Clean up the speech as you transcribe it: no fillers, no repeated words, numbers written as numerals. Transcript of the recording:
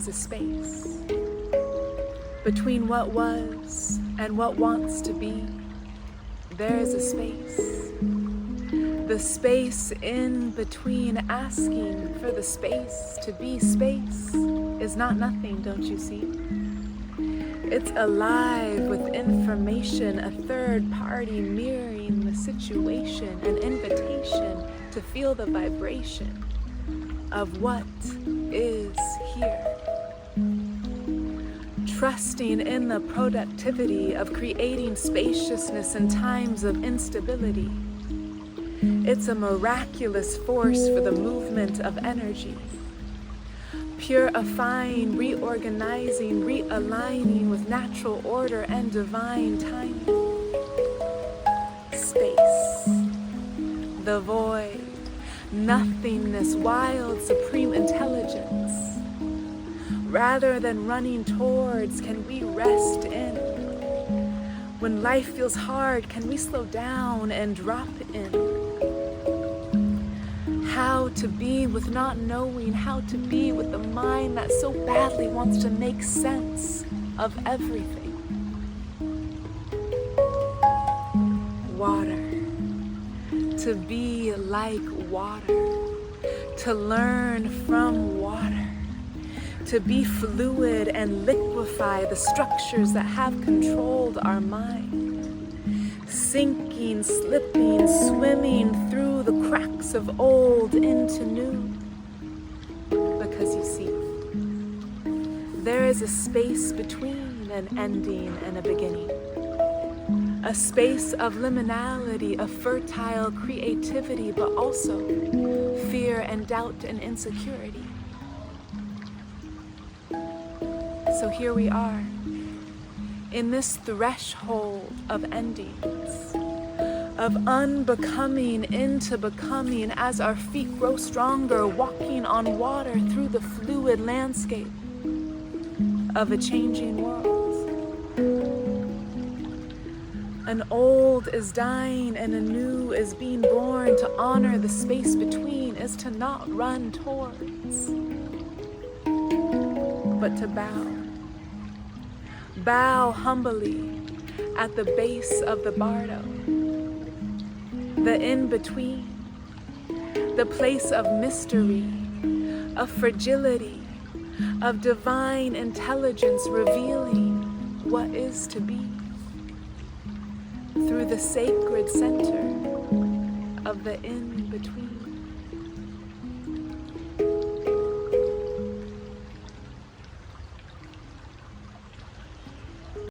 is a space between what was and what wants to be. There is a space. The space in between. Asking for the space to be space is not nothing, don't you see? It's alive with information, a third party mirroring the situation, an invitation to feel the vibration of what is here. Trusting in the productivity of creating spaciousness in times of instability. It's a miraculous force for the movement of energy. Purifying, reorganizing, realigning with natural order and divine timing. Space, the void, nothingness, wild, supreme intelligence. Rather than running towards, can we rest in? When life feels hard, can we slow down and drop in? How to be with not knowing, how to be with the mind that so badly wants to make sense of everything. Water, to be like water, to learn from water, to be fluid and liquefy the structures that have controlled our mind. Sinking, slipping, swimming through the cracks of old into new. Because you see, there is a space between an ending and a beginning. A space of liminality, of fertile creativity, but also fear and doubt and insecurity. So here we are, in this threshold of endings, of unbecoming into becoming as our feet grow stronger, walking on water through the fluid landscape of a changing world. An old is dying and a new is being born. To honor the space between is to not run towards, but to bow. Bow humbly at the base of the bardo, the in-between, the place of mystery, of fragility, of divine intelligence revealing what is to be through the sacred center of the in-between.